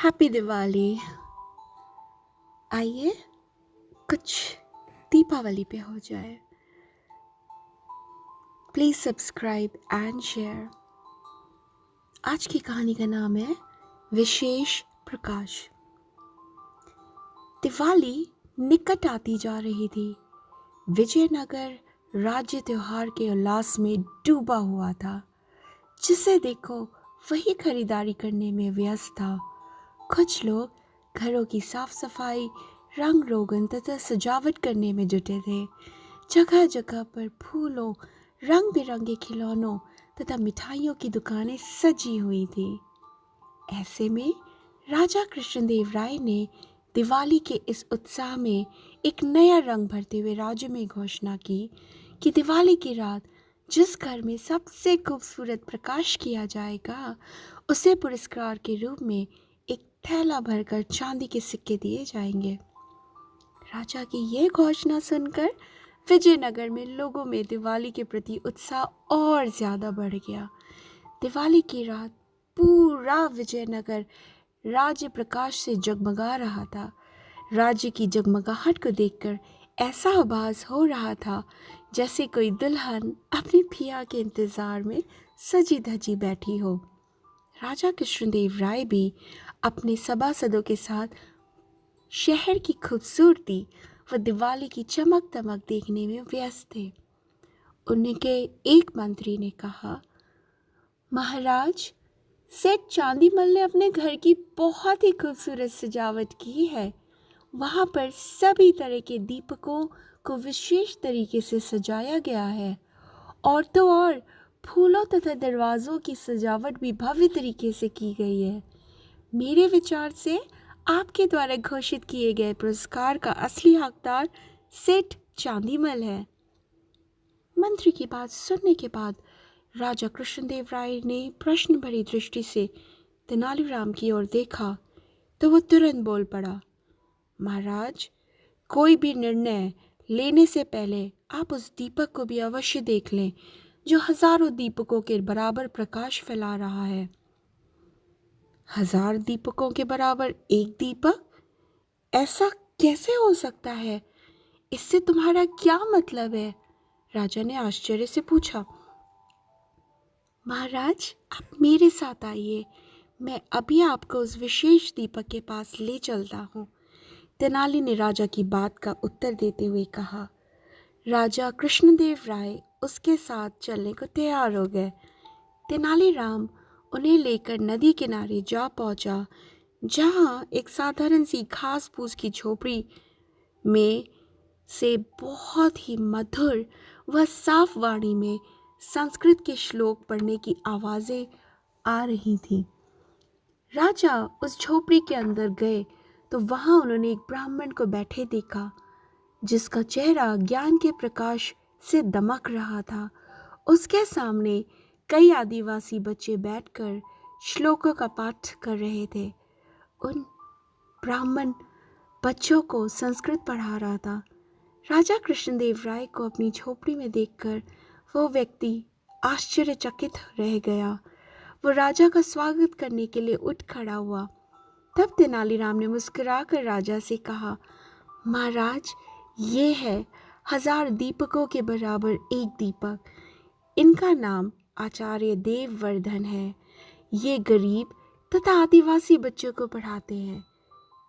Happy Diwali. आइए कुछ दीपावली पे हो जाए। Please subscribe and share. आज की कहानी का नाम है विशेष प्रकाश। दिवाली निकट आती जा रही थी। विजयनगर राज्य त्योहार के उल्लास में डूबा हुआ था। जिसे देखो वही खरीदारी करने में व्यस्त था। कुछ लोग घरों की साफ सफाई, रंग रोगन तथा सजावट करने में जुटे थे। जगह जगह पर फूलों, रंग बिरंगे खिलौनों तथा मिठाइयों की दुकानें सजी हुई थी। ऐसे में राजा कृष्णदेव राय ने दिवाली के इस उत्साह में एक नया रंग भरते हुए राज्य में घोषणा की कि दिवाली की रात जिस घर में सबसे खूबसूरत प्रकाश किया जाएगा, उसे पुरस्कार के रूप में एक थैला भरकर चांदी के सिक्के दिए जाएंगे। राजा की यह घोषणा सुनकर विजयनगर में लोगों में दिवाली के प्रति उत्साह और ज्यादा बढ़ गया। दिवाली की रात पूरा विजयनगर राज्य प्रकाश से जगमगा रहा था। राज्य की जगमगाहट को देखकर ऐसा आभास हो रहा था जैसे कोई दुल्हन अपनी पिया के इंतजार में सजी धजी बैठी हो। राजा कृष्णदेव राय भी अपने सभासदों के साथ शहर की खूबसूरती व दिवाली की चमक दमक देखने में व्यस्त थे। उनके एक मंत्री ने कहा, महाराज, सेठ चांदीमल ने अपने घर की बहुत ही खूबसूरत सजावट की है। वहाँ पर सभी तरह के दीपकों को विशेष तरीके से सजाया गया है। और तो और फूलों तथा दरवाज़ों की सजावट भी भव्य तरीके से की गई है। मेरे विचार से आपके द्वारा घोषित किए गए पुरस्कार का असली हकदार सेठ चांदीमल है। मंत्री की बात सुनने के बाद राजा कृष्णदेव राय ने प्रश्न भरी दृष्टि से तेनालीराम की ओर देखा तो वो तुरंत बोल पड़ा, महाराज, कोई भी निर्णय लेने से पहले आप उस दीपक को भी अवश्य देख लें जो हजारों दीपकों के बराबर प्रकाश फैला रहा है। 1000 दीपकों के बराबर एक दीपक? ऐसा कैसे हो सकता है? इससे तुम्हारा क्या मतलब है? राजा ने आश्चर्य से पूछा। महाराज, आप मेरे साथ आइए। मैं अभी आपको उस विशेष दीपक के पास ले चलता हूँ। तेनाली ने राजा की बात का उत्तर देते हुए कहा। राजा कृष्णदेव राय उसके साथ चलने को तैयार हो गए। तेनालीराम उन्हें लेकर नदी किनारे जा पहुंचा, जहां एक साधारण सी घास फूस की झोपड़ी में से बहुत ही मधुर व साफ वाणी में संस्कृत के श्लोक पढ़ने की आवाज़ें आ रही थीं। राजा उस झोपड़ी के अंदर गए तो वहां उन्होंने एक ब्राह्मण को बैठे देखा, जिसका चेहरा ज्ञान के प्रकाश से दमक रहा था। उसके सामने कई आदिवासी बच्चे बैठकर श्लोकों का पाठ कर रहे थे। उन ब्राह्मण बच्चों को संस्कृत पढ़ा रहा था। राजा कृष्णदेव राय को अपनी झोपड़ी में देखकर वो व्यक्ति आश्चर्यचकित रह गया। वो राजा का स्वागत करने के लिए उठ खड़ा हुआ। तब तेनालीराम ने मुस्कुराकर राजा से कहा, महाराज, ये है 1000 दीपकों के बराबर एक दीपक। इनका नाम आचार्य देववर्धन है। ये गरीब तथा आदिवासी बच्चों को पढ़ाते हैं।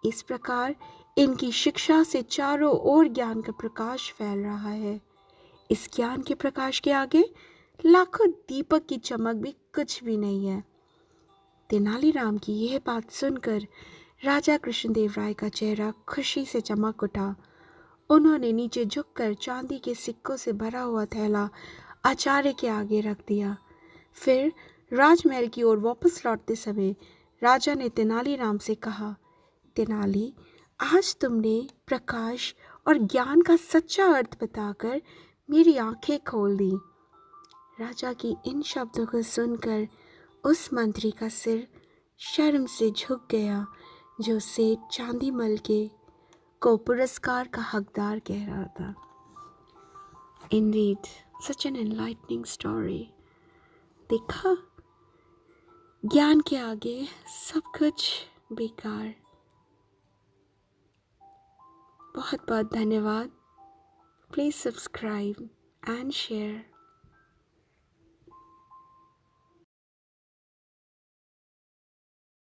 इस प्रकार इनकी शिक्षा से चारों ओर ज्ञान का प्रकाश फैल रहा है। इस ज्ञान के प्रकाश के आगे लाखों दीपक की चमक भी कुछ भी नहीं है। तेनालीराम की यह बात सुनकर राजा कृष्णदेव राय का चेहरा खुशी से चमक उठा। उन्होंने नीचे झुककर चांदी के सिक्कों से भरा हुआ थैला आचार्य के आगे रख दिया। फिर राजमहल की ओर वापस लौटते समय राजा ने तेनालीराम से कहा, तेनाली, आज तुमने प्रकाश और ज्ञान का सच्चा अर्थ बताकर मेरी आंखें खोल दी। राजा की इन शब्दों को सुनकर उस मंत्री का सिर शर्म से झुक गया, जो सेठ चांदीमल के को पुरस्कार का हकदार कह रहा था। Indeed, such an enlightening story. देखा, ज्ञान के आगे सब कुछ बेकार। बहुत बहुत धन्यवाद। Please subscribe and share.